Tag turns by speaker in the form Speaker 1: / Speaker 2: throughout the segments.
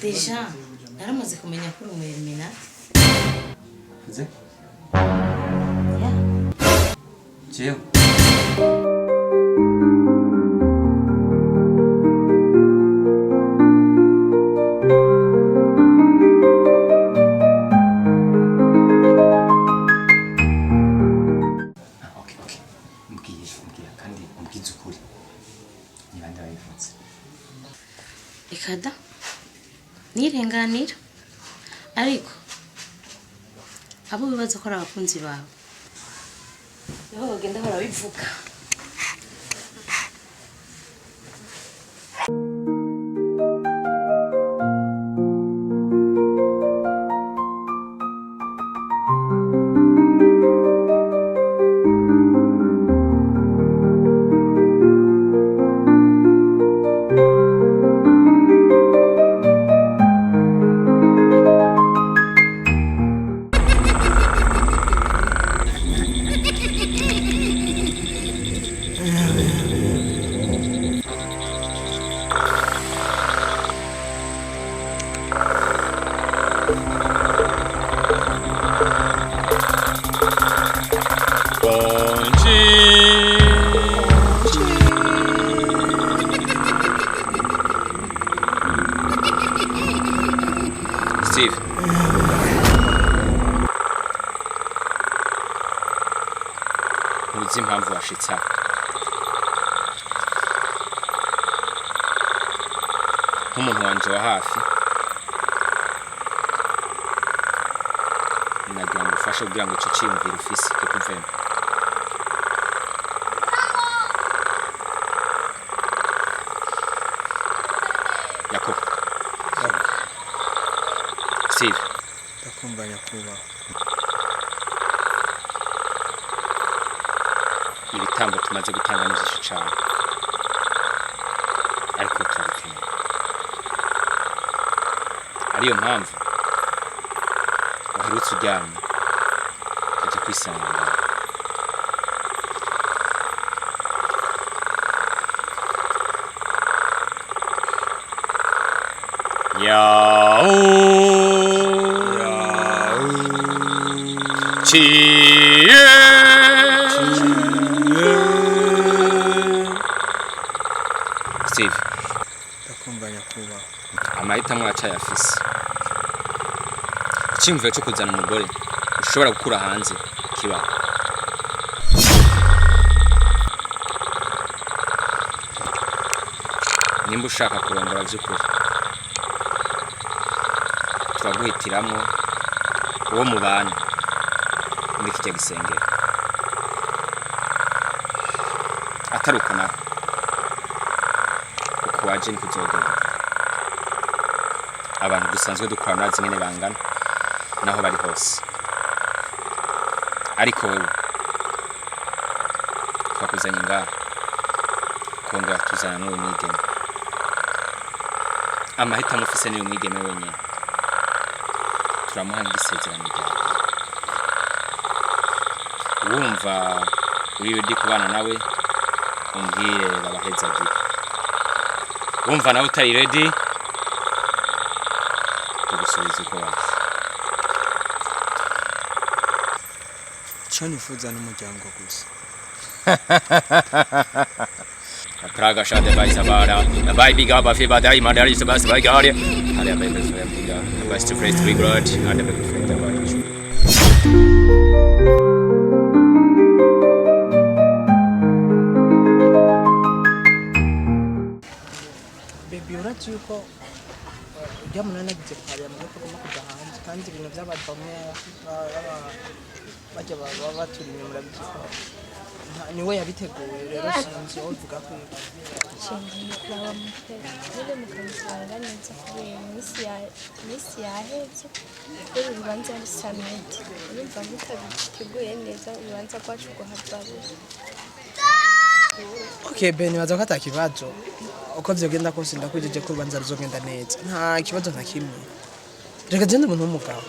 Speaker 1: Deja naramaze kumenya ko uri umwemera.
Speaker 2: Nze?
Speaker 1: Ya.
Speaker 2: Jewe. Mbwira kandi umbwize ukuri. Niba ndabivuze.
Speaker 1: Ikada. Nirenganira. Ariko abo bibaza ko ari abakunzi bawe. Niho bagenda barabivuga.
Speaker 2: Steve. Ntuzi impamvu washitsa. Nk'umuntu wanje wa hafi. Nagira ngo ufashe kugira ngo ico ciyumvira ufise cyo kuvema. Yako. Steve.
Speaker 3: Ndakumva nyakuba.
Speaker 2: Ibitambo tumaze gutanga n'ijisho cyane. Ariko turabikeneye. Ariyo mpamvu waherutse uryamye ukajya kwisanga. Steve,
Speaker 3: ndakumva nyakuba.
Speaker 2: amahitamo yacaye afise. Icyumviro cyo kuzana umugore ushobora gukura hanze kiba. Nimba ushaka kurongora by'ukuri, turaguhitiramwo uwo mubana muri kijya gisengero. Ataruko naho uko waje nikuzogenda. Abantu dusanzwe dukora nazi nyene bangana naho bari hose. Ariko wewe twakuzanye ngaha kongera tuzana n'uwo mwigeme. Amahitamo ufise niyo mwigeme wenyene. Turamuha ngisezerano ryawe. Wumva uri kubana nawe umbwire babahezagira. Wumva nawe utari ready tugusubiza uko waje.
Speaker 3: Cyo nifuza n'umuryango gusa.
Speaker 2: Praga shade by Sabara, by Big Abba Fiba Dai Madari Sabas by Garia, and the Bible for the West to Face to be God, and the Bible for the Bible.
Speaker 4: Baby urazi yuko ujya munana nagize kare mu gako kujya hanze kandi ibintu by'abadome bajya baba baturi inyuma rabikiko niwe yabiteguye rero sinzi uvuga ko
Speaker 5: Shingi kwa mpe nile mukamusanga neza kubera misi yaheze rero urubanza ari summit urumva mutabiteguye neza urubanza kwacu guhabaru.
Speaker 4: Okay Ben waza ko atakibazo uko vyogenda kose ndakwijeje ko urubanza ruzogenda neza nta kibazo nta kimwe. Reka genda umuntu w'umugabo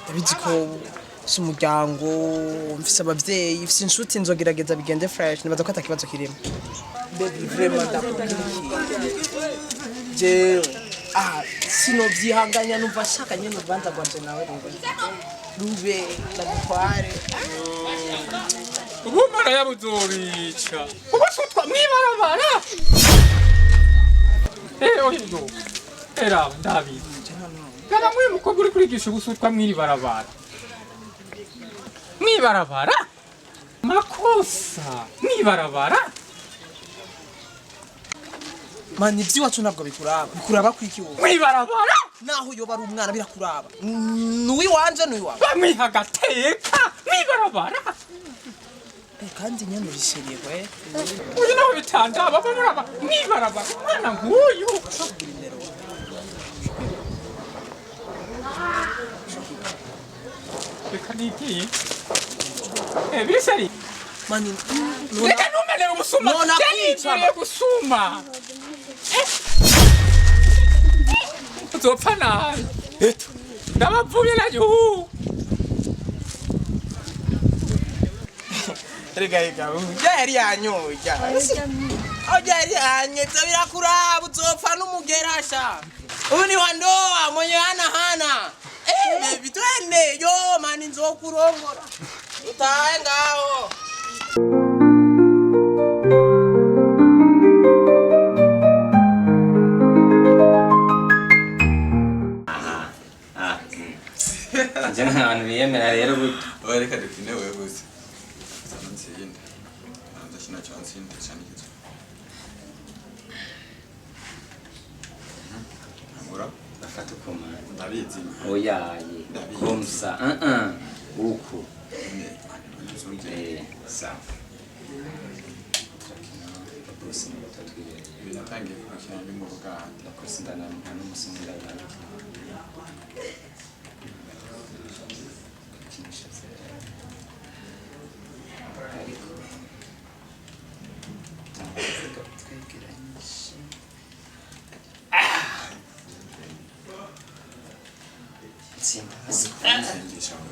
Speaker 4: ndabizi ko si umuryango mfise abavyeyi mfise inshuti nzogerageza bigende fresh nibaza ko atakibazo kirimo. Baby vraiment ndakubwira jewe sinovyihanganya numva shaka nyene urubanza rwanje nawe rube ndagutware
Speaker 6: ubumara yabuzobica ubasutwa mwibarabara oyido era David kana mwe mukobwa uri kurigisha ubusutwa mwibarabara makosa mwibarabara
Speaker 4: mani ivyiwacu ntabwo bikuraba kwiki wowe
Speaker 6: mwibarabara
Speaker 4: naho yoba ari umwana birakuraba nuwi wanje nuwi wawe
Speaker 6: bamwiha agateka mwibarabara
Speaker 4: kandi nyene urishiriye we
Speaker 6: uyu nawe bitandaba bamuraba mwibarabara umwana nguyu reka nigiye bisari
Speaker 4: mani
Speaker 6: reka numene ubusuma
Speaker 4: nona
Speaker 6: cyane gusuma uzopfa nabi ndabapfubye na yuhu
Speaker 4: rega yari yanyoja yari yanyetse birakuraba uzopfa n'umugerasha ubu ni wandoa mwenye hana baby twende yo mani nzokurongora utahe ngaho
Speaker 2: Jana abantu biyemera rero gute
Speaker 7: Reka dukine wewe gusa nzinde ndashina cyansinde cyane kizo Amura
Speaker 2: bafata ukoma
Speaker 7: ndabizi
Speaker 2: oyaye komsa uku sawa bose mutatwire
Speaker 7: binatangiye kwakira ndi mu Buganda
Speaker 2: kusindana n'umusimira yawe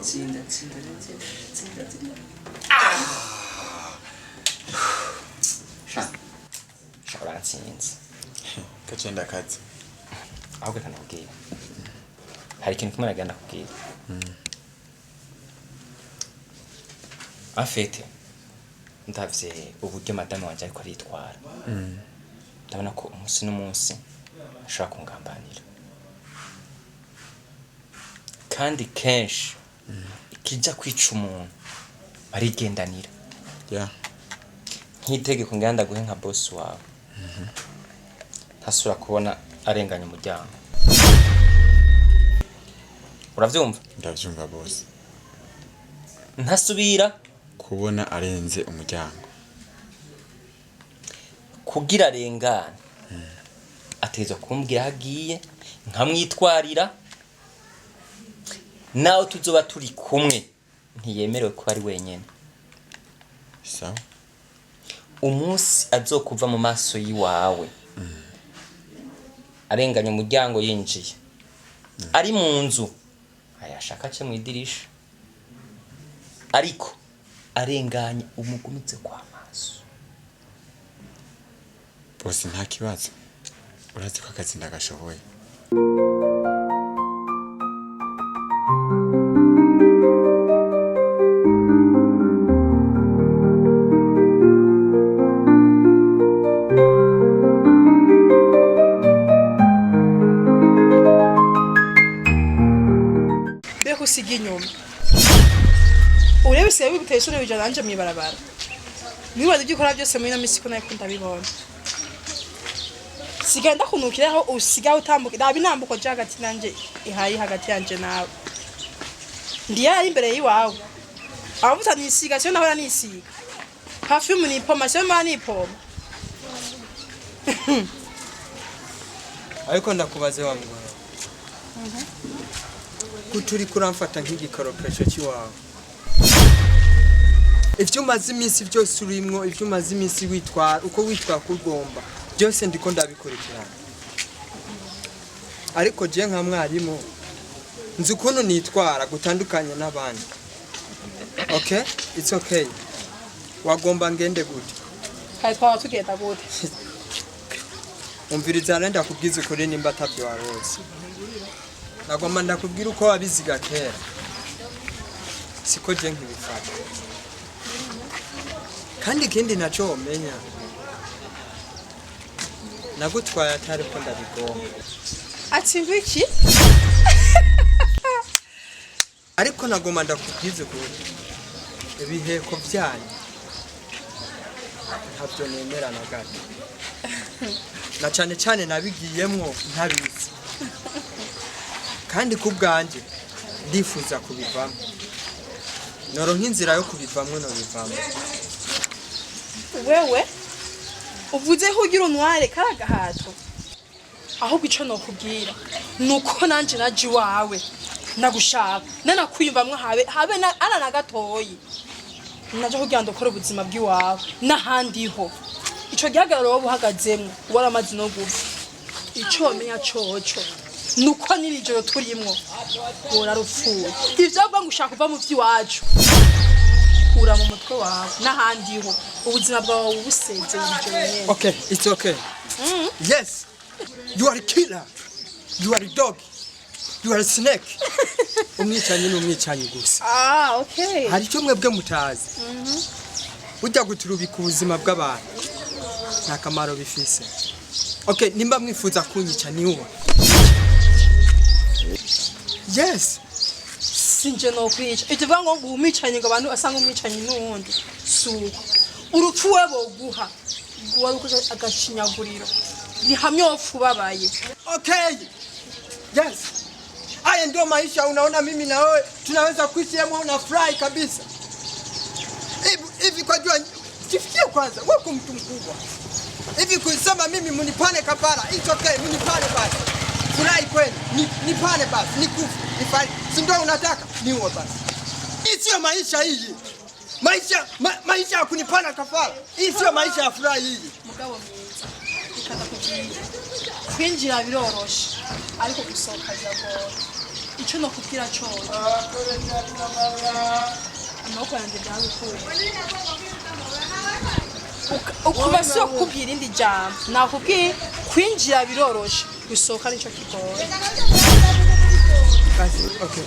Speaker 2: Tsinda. Shaka ntsinzi.
Speaker 7: kacenda kazi
Speaker 2: Ahubwo kanakubwira. Hari ikintu kimwe nagenda kubwira. Afete. Ndavye uburyo madame wanje ariko aritwara. Ndabona ko umunsi n'umunsi ashaka kungambanira. Kandi kenshi ikija kwica umuntu barigendanira nk'itegeko nganda guhe nka boss wawe ntasura kubona arenganya umuryango uravyumva
Speaker 7: ndavyumva boss
Speaker 2: ntasubira
Speaker 7: kubona arenze umuryango
Speaker 2: kugira arengane atezwa kumbwira hagiye nkamwitwarira nawe tuzoba turi kumwe ntiyemerewe ko ari wenyene
Speaker 7: sawa
Speaker 2: umunsi azokuva mu maso yiwawe arenganya umuryango yinjiye ari mu nzu ayashaka ace mu idirisha ariko arenganya umugumitse kwa maso
Speaker 7: boss nta kibazo urazi ko akazi ndagashoboye
Speaker 4: usiga inyuma urebe se wibuteye isoni bijana nanje mwibarabara nibaza ibyo ukora byose muri namisi ko nayo ndabibona sigenda kunukiraho usiga utambuka dabi nambuko je hagati nanje ihayi hagati yanje nawe ndiye ari imbere yiwawe abavuta nisiga cyo nahora nisiga perfume ni poma cyo mani poma
Speaker 3: ariko ndakubaze wa mugore kuturi kuramfata nk'igikoropesho cy'iwawe ivyo umaze iminsi byose urimwo ivyo umaze iminsi witwara uko witwara kugomba byose ndiko ndabikurikirana ariko je nka mwarimu nzi ukuntu nitwara gutandukanye n'abandi okay it's okay wagomba ngende gute
Speaker 4: kai twaba tugenda gute
Speaker 3: umviriza renda kubwiza ukuri nimba atabyo warose nagomba ndakubwira uko wabiziga kera siko je nkibifata kandi ikindi naco womenya nagutwaye atari ko ndabigomba
Speaker 4: ati ngwiki
Speaker 3: ariko nagomba ndakubwiza ukuri ibiheko byanyu ntabyo nemera na gato na cyane cyane nabigiyemwo ntabizi kandi kubwanje ndifuza kubivamo noronka inzira yo kubivamo no bivamo
Speaker 4: wewe uvuze ko ugira unware karagahato ahubwo ico no kubwira nuko nanje naji wawe nagushaka nanakwiyumvamwe habe ana na gatoyi naje kugira ndokora ubuzima bw'iwawe nahandiho ico gihagararo buhagazemwe waramazi no gupfa ico menya coco nuko nirijoro turimwo urarupfuye ivyo ngo ushaka kuva mu by'iwacu ura mu mutwe wawe nahandiho ubuzima bwawe ubuseze ijoro nyene.
Speaker 3: Okay, it's okay. Yes, you are a killer, you are a dog, you are a snake. Umwicanyi n'umwicanyi gusa.
Speaker 4: Okay.
Speaker 3: Hari icyo mwebwe mutazi. Ujya guturubika ubuzima bw'abantu nta kamaro bifise. Okay, nimba mwifuza kunyica ni uwo. Yes.
Speaker 4: Sinje no kwica. Ivyo ngo umwicanyi ngo abantu asanga umwicanyi n'uwundi. Suko. Urupfu webo guha. Guha ruko agashinyaguriro. Ni hamwe wopfu babaye.
Speaker 3: Okay. Yes. Haya ndio maisha unaona mimi na wewe tunaweza kuishi hemo na fly kabisa. Hivi kwa jua sifikie kwanza wewe mtu mkubwa. Hivi kusema mimi munipane kafara, it's okay, munipane basi. Furahi kweli, nipane basi, nikufu, nifanye. Si ndio unataka? Niwe basi. Hii sio maisha hii. Maisha ya kunipana kafara. Hii sio maisha ya furahi hii.
Speaker 4: Mugabo mwiza. Ikata kugira. Kwinjira biroroshe. Ariko gusohoka byagora. Ico no kubwira cyo. Amoko yanje byagukura. Ukuba sio kubwira indi jambo. Nakubwiye kwinjira biroroshe. Gusohoka nico kigoye.
Speaker 3: Okay.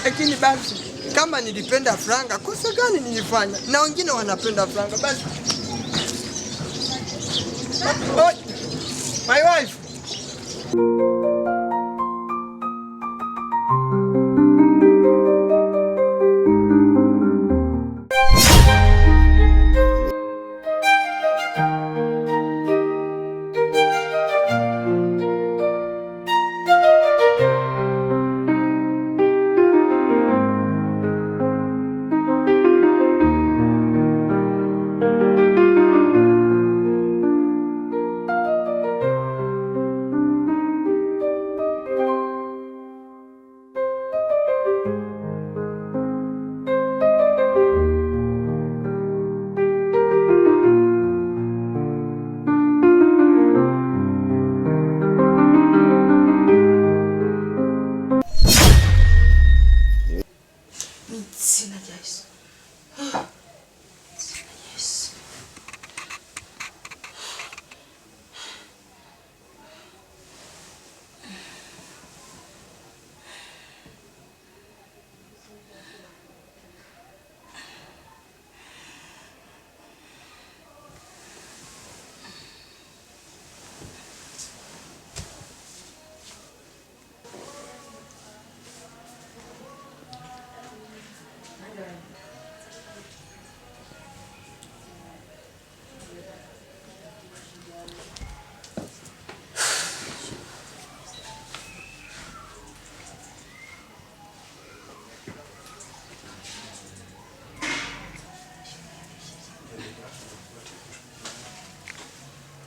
Speaker 3: Lakini basi kama nilipenda franga, kosa gani nilifanya? Na wengine wanapenda franga basi. Oh, my wife.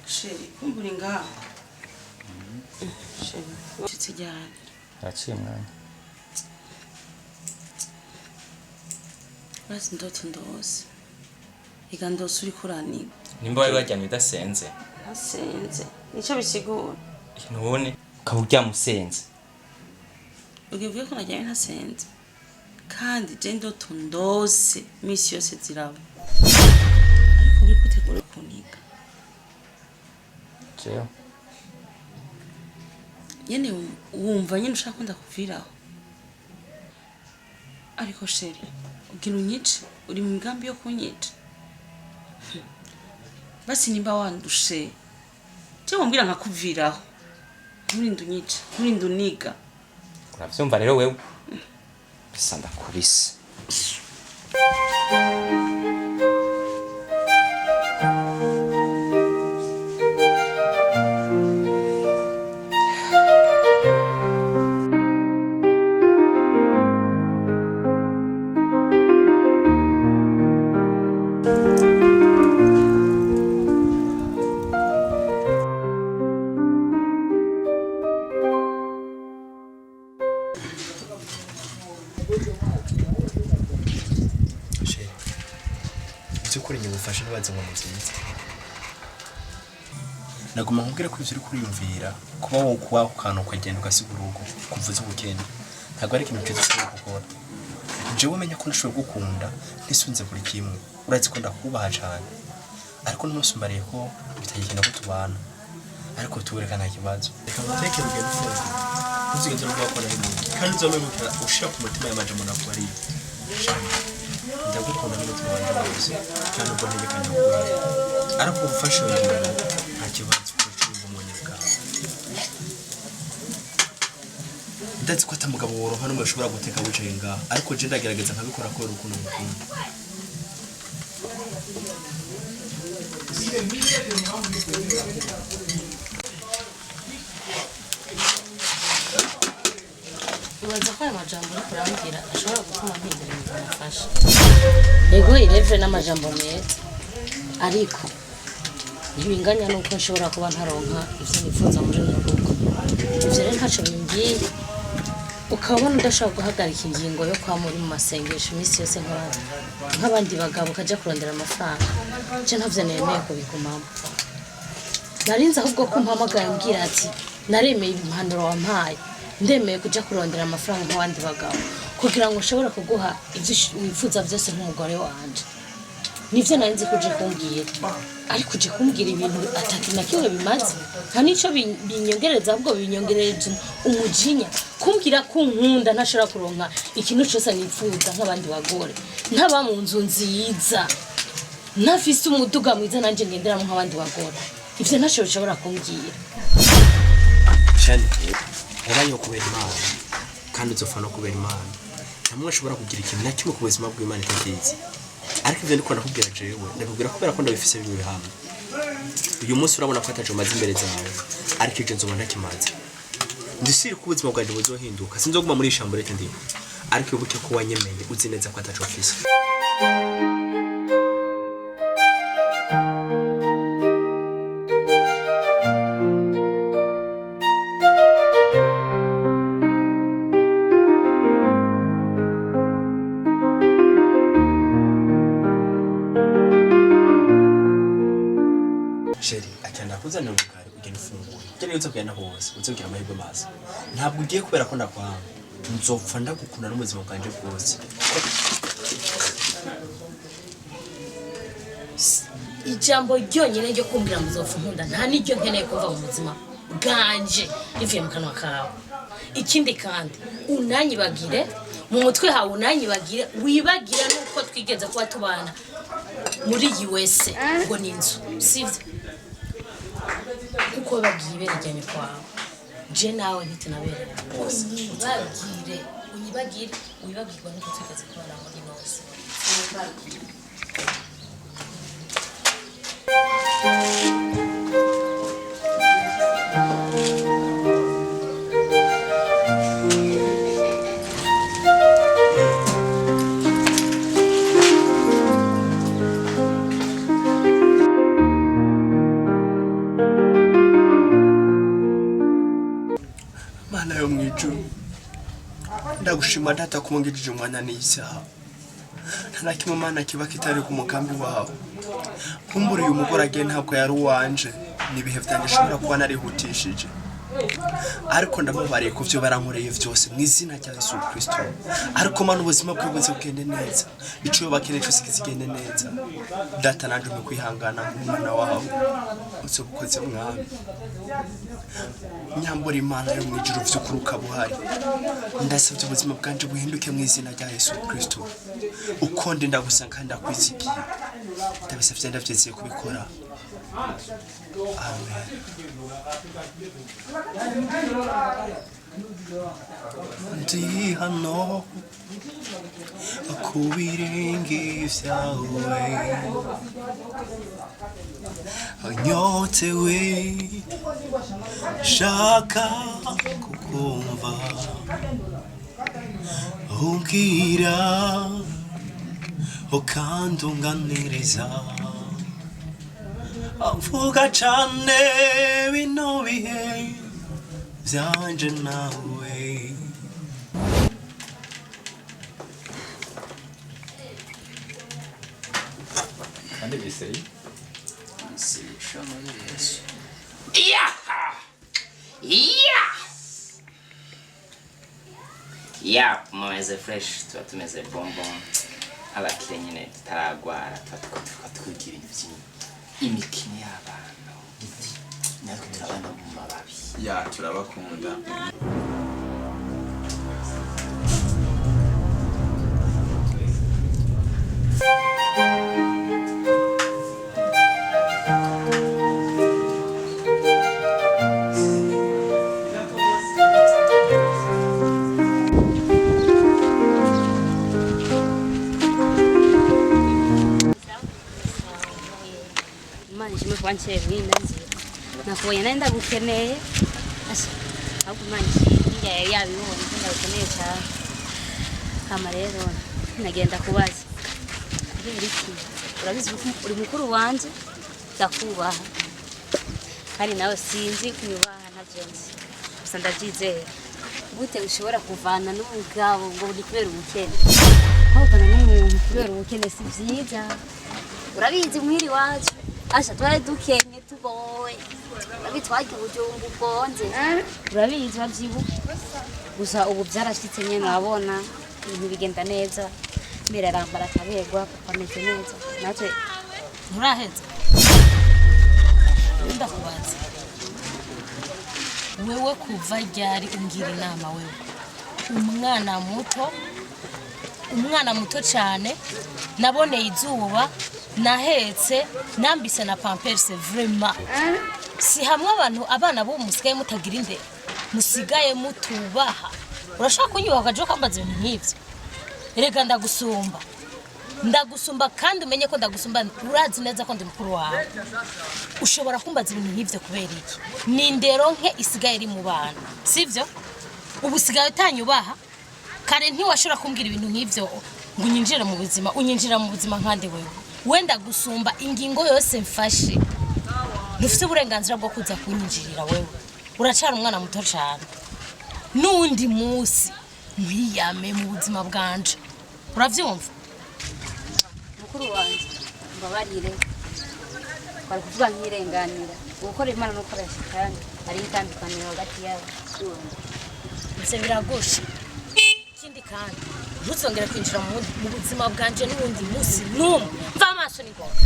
Speaker 1: Sheri, kumburi ngaho. Sheri, wacitse ryari?
Speaker 2: Yaciye mwanya.
Speaker 1: Basi ndoto ndose. Iga ndose uri kuraniga.
Speaker 2: Nimba wari wajyanye udasenze.
Speaker 1: Asenze. Nico bisigura.
Speaker 2: None ukaba musenze.
Speaker 1: Ugivuye ko najyanye ntasenze. Kandi je ndoto ndose misi yose ziraba. Ariko uri gutegura kuniga
Speaker 2: jewe
Speaker 1: nyene wumva nyene ushaka ko ndakuviraho ariko sheri ugira unyice uri mu migambi yo kunyica basi nimba wandushe cyangwa mbwira nkakuviraho nturinde unyice nturinde uniga
Speaker 2: uravyumva rero wewe bisa ndakubise
Speaker 8: byukuri nyubufashe nibaze ngo muzinze naguma nkubwira ko ivyo uri kuriyumvira kuba wo kuba ukano ukagenda ugasiga urugo kuvuza ubukene ntabwo ari ikintu cyiza cyo gukora jewe menya ko nashobora gukunda ntisunze buri kimwe urazi ko ndakubaha cyane ariko n'umunsi mbariye ko bitagikenda ko tubana ariko tubereka nta kibazo reka muteke rugendo ufunze uzigeze no gukora n'ibindi kandi uzomemukira ushira ku mutima y'amajambo nakubariye ndagukunda n'umutima wanjye wose kandi ubwo ntegekanya kuguhera ariko ubufasha wengine nta kibazo kucunga umwanya bwawe ndazi ko atamugabo woroha n'umwe ushobora guteka wicaye ngaha ariko je ndagerageza nkabikora kubera ukuntu ngukunda
Speaker 1: ubaza ko aya majambo uri kurambwira ashobora gutuma mpindura inzu amufasha ego irevye n'amajambo meza ariko ntibinganya nuko nshobora kuba ntaronka ivyo nifuza muri uru rugo ivyo rero ntaco bimbwiye ukabona udashobora guhagarika ingingo yo kwa muri mu masengesho iminsi yose nk'abandi bagabo kaja kurondera amafaranga je ntavyo nemeye kubigumamo narinze ahubwo ko mpamagaye mbwira ati naremeye impanuro wampaye ndemeye kuja kurondera amafaranga nk'abandi bagabo kugira ngo ushobore kuguha ivyo wifuza vyose nk'umugore wanje nivyo narinze kuje kumbwira ariko uje kumbwira ibintu atatu na kimwe bimaze nta nico binyongereza ahubwo binyongereje umujinya kumbwira ko nkunda ntashobora kuronka ikintu cyose nifuza nk'abandi bagore ntaba mu nzu nziza ntafise umuduga mwiza nanje ngenderamo nk'abandi bagore ivyo ntashobora ushobora kumbwira
Speaker 8: shani wabaye kubera Imana kandi uzofa no kubera Imana namwe ashobora kugira ikintu na kimwe ku buzima bw'Imana itakizi ariko ivyo ndiko ndakubwira jewe ndakubwira kubera ko ndabifise bimwe hamwe uyu munsi urabona ko ataje maze imbere zawe ariko ije nzoba ndakimaze ndisiri ku buzima bwanjye buzohinduka sinzoguma muri ishambo rete ndimo ariko ubuke ko wanyemeye uzi neza ko ataje ofisi uzana ubukari ugenda ufungura cyane uzo kugenda hose uzogira amahirwe mazi ntabwo ugiye kubera ko ndakwanga nzopfa ndagukunda n'ubuzima bwanje bwose
Speaker 1: ijambo ryonyine ryo kumbwira ngo uzopfa nkunda nta n'iryo nkeneye kumva mu buzima bwanje rivuye mu kanwa kawe ikindi kandi unanyibagire mu mutwe hawe unanyibagire wibagire nuko twigeze kuba tubana muri USA ngo ni inzu sivyo kuko bagiye berejyanye kwawe je nawe ntitunabere unyibagire wibagirwa nuko twigeze kubana muri nose
Speaker 8: Mana yo mwijuru ndagushima data kumungirije umwana n'isaha nta kimwe Mana kiba kitari ku mugambi wawe kumbura uyu mugore agiye ntabwo yari uwanje nibihe vyanje shobora kuba narihutishije ariko ndamubariye ku byo barankoreye byose mu izina rya Yesu Kristo ariko mana ubuzima bwe buze bugende neza icyo bakeneye cyose kizigende neza data nanje mu kwihangana umwana wawe uze bukoze mwami nyambura imana yo mu ijuru vy'ukuri ukabuhari ndasabye ubuzima bwanje buhinduke mu izina rya Yesu Kristo ukonde ndagusanga kandi akwizigiye ndabisavye ndavyizeye kubikora amen. Ndi hano ku birenge vyawe anyotewe shaka kukumva umbwira ukandunganiriza avuga cane bino bihe vyanje nawe
Speaker 2: kandi biseye
Speaker 8: shama Yesu
Speaker 9: mumeze fresh tuba tumeze bonbon abakire nyine tutaragwara tuba twigira ibintu imikino y'abana natwe turabana mu mababi
Speaker 7: ya turabakunda
Speaker 1: Wanche wina na kuya naenda gukeneye ahubwo manchi yabibonye nda gukeneye cyane kama rero nagenda kubaza iki urabizi uri mukuru wanje ndakubaha kandi nawe sinzi kunyubaha navyo nzi gusa ndabyizeye gute ushobora kuvana n'umugabo ngo uri kubera ubukene ahubwo n'umuntu kubera ubukene si byiza urabizi mwiri wacu asha twari dukenye tugowe abitwaje ubujumbu bwonze urabizi bavyibuka gusa ubu byarashitse nyene nabona ibintu bigenda neza birarambara kabegwa pameze neza natwe muraheza ndakubaza wewe kuva ryari ungira inama wewe umwana muto cyane naboneye izuba nahetse nambise na pampers vraiment si hamwe abana bo musigaye mutagira inde musigaye mutubaha urashaka kunyubaha kaje kambaza ibintu nk'ivyo erega ndagusumba kandi umenye ko ndagusumba urazi neza ko ndi mukuru wawe ushobora kumbaza ibintu nk'ivyo kubera iki ni ndero nke isigaye iri mu bana sivyo ubu sigaye utanyubaha kare ntiwashobora kumbwira ibintu nk'ivyo ngo unyinjira mu buzima nkande wewe wenda gusumba ingingo yose mfashe dufite uburenganzira bwo kuza kunyinjirira wewe uracara umwana muto cyane nundi musi mwiyame mu buzima bwanje uravyumva mukuru wanje mbabarire bari kuvuga nkirenganira gukora imana no gukora shitani ari itandukaniro hagati yabo nse biragusha ikindi kandi ntuzongera kwinjira mu buzima bwanje n'ubundi musi numva amaso ni ngombwa